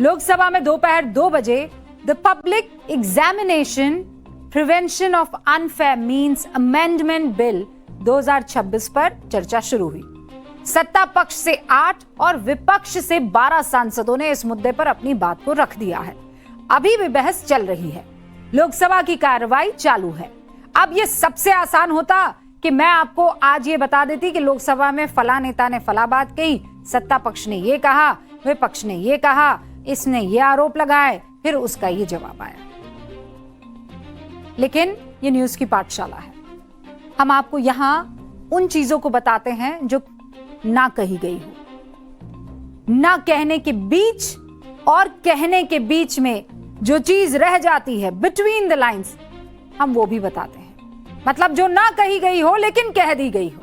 लोकसभा में दोपहर 2 बजे the public examination prevention of unfair means amendment bill 2026 पर चर्चा शुरू हुई। सत्ता पक्ष से 8 और विपक्ष से 12 सांसदों ने इस मुद्दे पर अपनी बात को रख दिया है। अभी भी बहस चल रही है। लोकसभा की कार्रवाई चालू है। अब ये सबसे आसान होता कि मैं आपको आज ये बता देती कि लोकसभा में फला नेता ने फला बात कही, सत्ता पक्ष ने ये कहा, विपक्ष ने ये कहा, इसने ये आरोप लगाए, फिर उसका ये जवाब आया। लेकिन ये न्यूज की पाठशाला है। हम आपको यहां उन चीजों को बताते हैं जो ना कही गई हो। ना कहने के बीच और कहने के बीच में जो चीज रह जाती है बिटवीन द लाइंस, हम वो भी बताते हैं। मतलब जो ना कही गई हो लेकिन कह दी गई हो।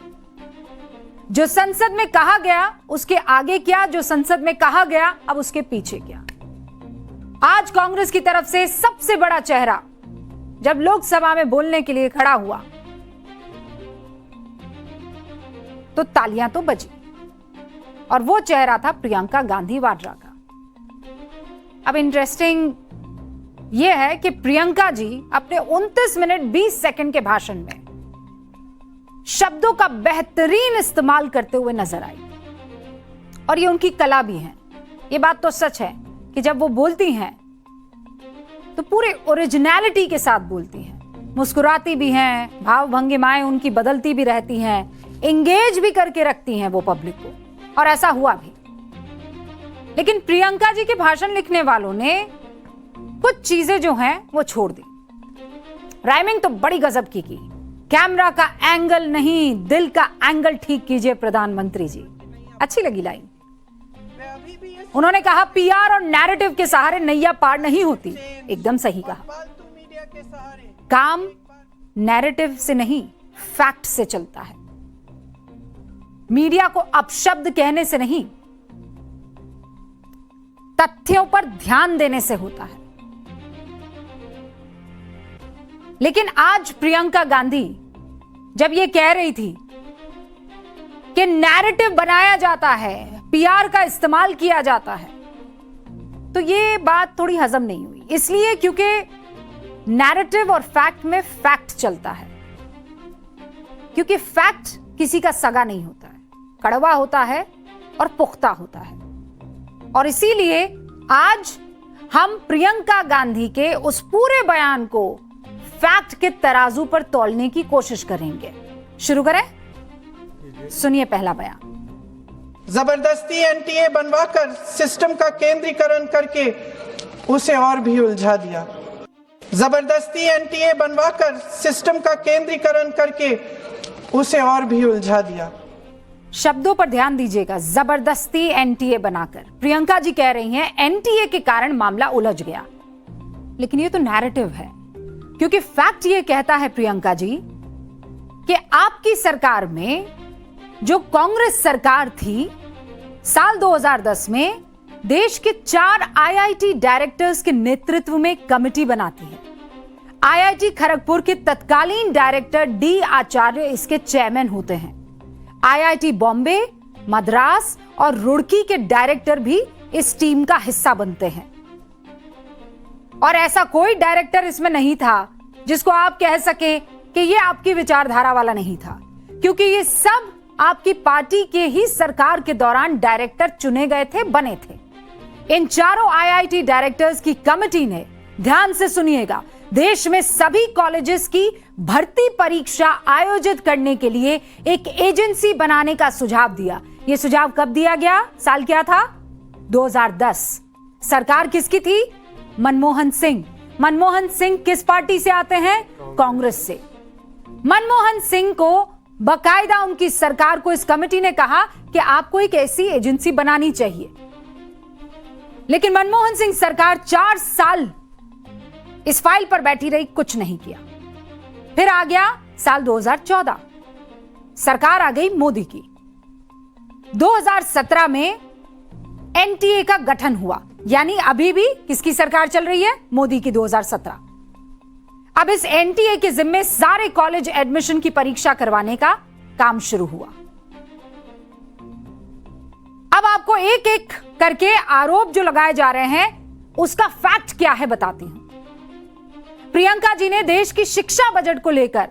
जो संसद में कहा गया उसके आगे क्या, जो संसद में कहा गया अब उसके पीछे क्या। आज कांग्रेस की तरफ से सबसे बड़ा चेहरा जब लोकसभा में बोलने के लिए खड़ा हुआ तो तालियां तो बजी, और वो चेहरा था प्रियंका गांधी वाड्रा का। अब इंटरेस्टिंग यह है कि प्रियंका जी अपने 29 मिनट 20 सेकंड के भाषण में शब्दों का बेहतरीन इस्तेमाल करते हुए नजर आई, और ये उनकी कला भी है। ये बात तो सच है कि जब वो बोलती हैं तो पूरे ओरिजिनलिटी के साथ बोलती हैं, मुस्कुराती भी हैं, भाव भंगिमाएं उनकी बदलती भी रहती हैं, एंगेज भी करके रखती हैं वो पब्लिक को, और ऐसा हुआ भी। लेकिन प्रियंका जी के भाषण लिखने वालों ने कुछ चीजें जो हैं वो छोड़ दी। राइमिंग तो बड़ी गजब की कैमरा का एंगल नहीं, दिल का एंगल ठीक कीजिए प्रधानमंत्री जी। अच्छी लगी लाइन। उन्होंने कहा पीआर और नैरेटिव के सहारे नैया पार नहीं होती। एकदम सही कहा। काम नैरेटिव से नहीं, फैक्ट से चलता है। मीडिया को अपशब्द कहने से नहीं, तथ्यों पर ध्यान देने से होता है। लेकिन आज प्रियंका गांधी जब ये कह रही थी कि नैरेटिव बनाया जाता है, पीआर का इस्तेमाल किया जाता है, तो ये बात थोड़ी हजम नहीं हुई। इसलिए क्योंकि नैरेटिव और फैक्ट में फैक्ट चलता है, क्योंकि फैक्ट किसी का सगा नहीं होता है, कड़वा होता है और पुख्ता होता है। और इसीलिए आज हम प्रियंका गांधी के उस पूरे बयान को फैक्ट के तराजू पर तौलने की कोशिश करेंगे। शुरू करें? सुनिए पहला बयान। जबरदस्ती एनटीए बनवाकर सिस्टम का केंद्रीकरण करके उसे और भी उलझा दिया। जबरदस्ती एनटीए बनवाकर सिस्टम का केंद्रीकरण करके उसे और भी उलझा दिया। शब्दों पर ध्यान दीजिएगा। जबरदस्ती एनटीए बनाकर, प्रियंका जी कह रही हैं एनटीए के कारण मामला उलझ गया। लेकिन ये तो नैरेटिव है, क्योंकि फैक्ट ये कहता है प्रियंका जी कि आपकी सरकार में जो कांग्रेस सरकार थी, साल 2010 में देश के 4 आईआईटी डायरेक्टर्स के नेतृत्व में कमेटी बनाती है। आईआईटी खड़गपुर के तत्कालीन डायरेक्टर डी आचार्य इसके चेयरमैन होते हैं। आईआईटी बॉम्बे, मद्रास और रुड़की के डायरेक्टर भी इस टीम का हिस्सा बनते हैं। और ऐसा कोई डायरेक्टर इसमें नहीं था जिसको आप कह सके कि ये आपकी विचारधारा वाला नहीं था, क्योंकि ये सब आपकी पार्टी के ही सरकार के दौरान डायरेक्टर चुने गए थे, बने थे। इन चारों आईआईटी डायरेक्टर्स की कमेटी ने, ध्यान से सुनिएगा, देश में सभी कॉलेजेस की भर्ती परीक्षा आयोजित करने के लिए एक एजेंसी बनाने का सुझाव दिया। यह सुझाव कब दिया गया? साल क्या था? 2010। सरकार किसकी थी? मनमोहन सिंह। मनमोहन सिंह किस पार्टी से आते हैं? कांग्रेस से। मनमोहन सिंह को बकायदा उनकी सरकार को इस कमेटी ने कहा कि आपको एक ऐसी एजेंसी बनानी चाहिए। लेकिन मनमोहन सिंह सरकार 4 साल इस फाइल पर बैठी रही, कुछ नहीं किया। फिर आ गया साल 2014, सरकार आ गई मोदी की। 2017 में एनटीए का गठन हुआ, यानी अभी भी किसकी सरकार चल रही है? मोदी की 2017। अब इस एनटीए के जिम्मे सारे कॉलेज एडमिशन की परीक्षा करवाने का काम शुरू हुआ। अब आपको एक एक करके आरोप जो लगाए जा रहे हैं उसका फैक्ट क्या है बताती हूं। प्रियंका जी ने देश की शिक्षा बजट को लेकर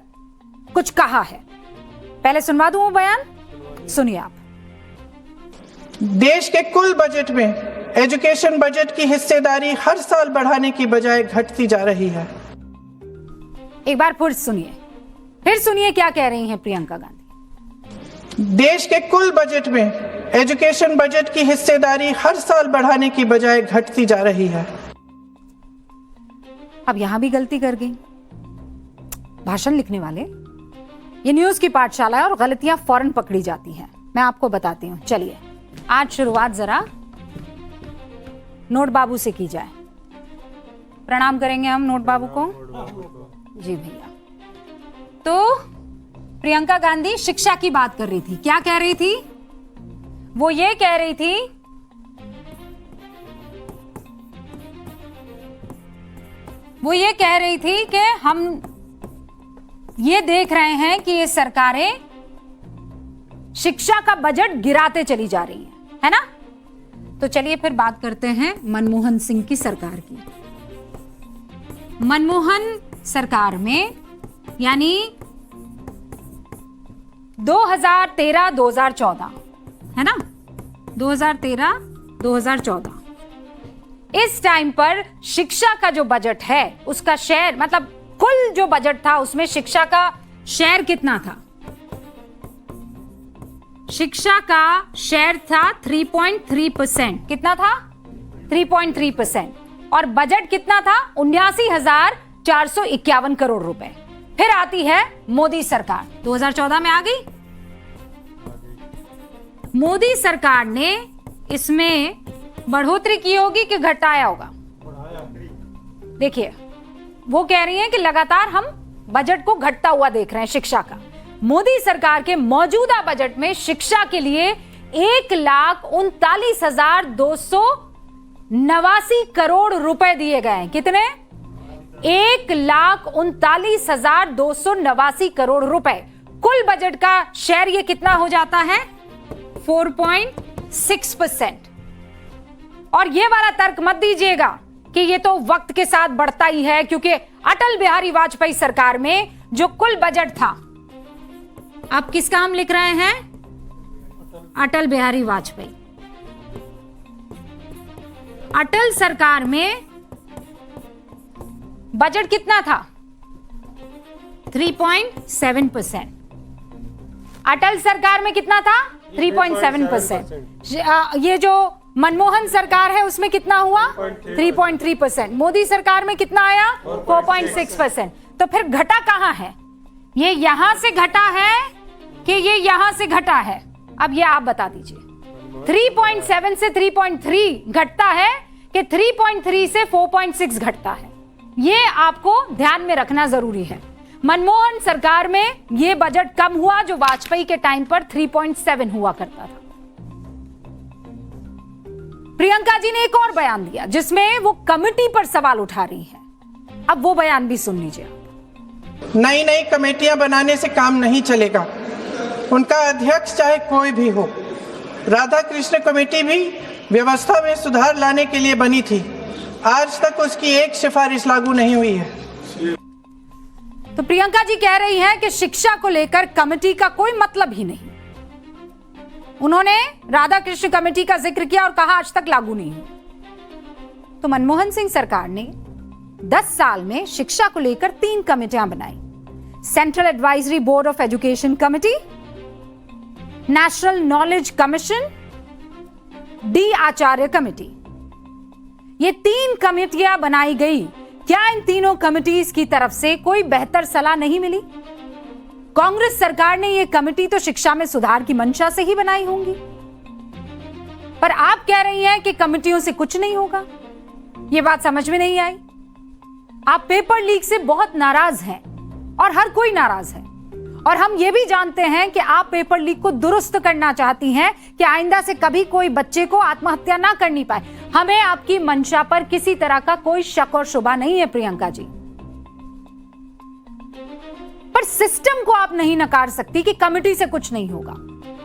कुछ कहा है, पहले सुनवा दूं वो बयान, सुनिए आप। देश के कुल बजट में एजुकेशन बजट की हिस्सेदारी हर साल बढ़ाने की बजाय घटती जा रही है। एक बार फिर सुनिए क्या कह रही हैं प्रियंका गांधी। देश के कुल बजट में एजुकेशन बजट की हिस्सेदारी हर साल बढ़ाने की बजाय घटती जा रही है। अब यहां भी गलती कर गई भाषण लिखने वाले। ये न्यूज की पाठशाला है और गलतियां फौरन पकड़ी जाती हैं, मैं आपको बताती हूं। चलिए आज शुरुआत जरा नोट बाबू से की जाए। प्रणाम करेंगे हम नोट बाबू को। जी भैया। तो प्रियंका गांधी शिक्षा की बात कर रही थी, क्या कह रही थी? वो ये कह रही थी कि हम ये देख रहे हैं कि ये सरकारें शिक्षा का बजट गिराते चली जा रही है ना? तो चलिए फिर बात करते हैं मनमोहन सिंह की सरकार की। मनमोहन सरकार में यानी 2013-2014 है ना, 2013-2014 इस टाइम पर शिक्षा का जो बजट है उसका शेयर, मतलब कुल जो बजट था उसमें शिक्षा का शेयर कितना था? शिक्षा का शेयर था 3.3%। कितना था? 3.3%। और बजट कितना था? 79,451 करोड़ रुपए। फिर आती है मोदी सरकार, 2014 में आ गई। मोदी सरकार ने इसमें बढ़ोतरी की होगी कि घटाया होगा? देखिए वो कह रही हैं कि लगातार हम बजट को घटता हुआ देख रहे हैं शिक्षा का। मोदी सरकार के मौजूदा बजट में शिक्षा के लिए 1,39,289 करोड़ रुपए दिए गए हैं। कितने? 1,39,289 करोड़ रुपए। कुल बजट का शेयर ये कितना हो जाता है? 4.6%। और ये वाला तर्क मत दीजिएगा कि ये तो वक्त के साथ बढ़ता ही है, क्योंकि अटल बिहारी वाजपेयी सरकार में जो कुल बजट था, आप किसका हम लिख रहे हैं? अटल बिहारी वाजपेयी। अटल सरकार में बजट कितना था? 3.7%। अटल सरकार में कितना था? 3.7%। ये जो मनमोहन सरकार है उसमें कितना हुआ? 3.3%। मोदी सरकार में कितना आया? 4.6%। तो फिर घटा कहां है? ये यहां से घटा है कि ये यहां से घटा है? अब ये आप बता दीजिए। 3.7 से 3.3 घटता है कि 3.3 से 4.6 घटता है? ये आपको ध्यान में रखना जरूरी है। मनमोहन सरकार में ये बजट कम हुआ जो वाजपेयी के टाइम पर 3.7 हुआ करता था। प्रियंका जी ने एक और बयान दिया जिसमें वो कमेटी पर सवाल उठा रही है। अब वो बयान भी सुन लीजिए। नई नई कमेटियां बनाने से काम नहीं चलेगा। उनका अध्यक्ष चाहे कोई भी हो। राधा कृष्ण कमेटी भी व्यवस्था में सुधार लाने के लिए बनी थी। आज तक उसकी एक सिफारिश लागू नहीं हुई है। तो प्रियंका जी कह रही हैं कि शिक्षा को लेकर कमेटी का कोई मतलब ही नहीं। उन्होंने राधा कृष्ण कमेटी का जिक्र किया और कहा आज तक लागू नहीं हुई। तो मनमोहन सिंह सरकार ने 10 साल में शिक्षा को लेकर 3 कमेटियां बनाई। Central advisory board of education committee, national knowledge commission, D Acharya committee. ये 3 कमेटियां बनाई गई। क्या इन तीनों कमेटीज की तरफ से कोई बेहतर सलाह नहीं मिली? कांग्रेस सरकार ने ये कमेटी तो शिक्षा में सुधार की मंशा से ही बनाई होंगी, पर आप कह रही हैं कि कमेटियों से कुछ नहीं होगा। ये बात समझ में नहीं आई। आप पेपर लीक से बहुत नाराज हैं और हर कोई नाराज है, और हम ये भी जानते हैं कि आप पेपर लीक को दुरुस्त करना चाहती हैं कि आइंदा से कभी कोई बच्चे को आत्महत्या ना करनी पाए। हमें आपकी मंशा पर किसी तरह का कोई शक और शुबा नहीं है प्रियंका जी, पर सिस्टम को आप नहीं नकार सकती कि कमेटी से कुछ नहीं होगा।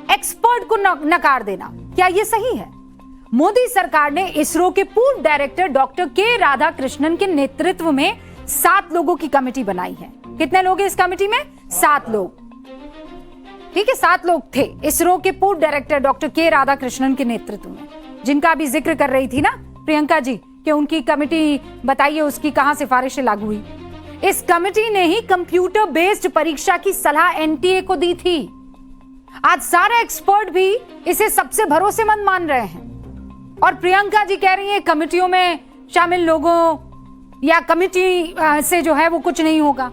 एक्सपर्ट को नकार देना, क्या यह सही है? मोदी सरकार ने इसरो के पूर्व डायरेक्टर डॉक्टर के राधाकृष्णन के नेतृत्व में 7 लोगों की कमेटी बनाई है। कितने लोग हैं इस कमेटी में? 7 लोग। ठीक है, 7 लोग थे इसरो के पूर्व डायरेक्टर डॉक्टर के राधाकृष्णन के नेतृत्व में, जिनका अभी जिक्र कर रही थी ना प्रियंका जी कि उनकी कमेटी बताइए उसकी कहां सिफारिशें लागू हुई। इस कमेटी ने ही कंप्यूटर बेस्ड परीक्षा की सलाह एनटीए को दी थी। आज सारे एक्सपर्ट भी इसे सबसे भरोसेमंद मान रहे हैं और प्रियंका जी कह रही हैं कमेटियों में शामिल लोगों या कमेटी से जो है वो कुछ नहीं होगा।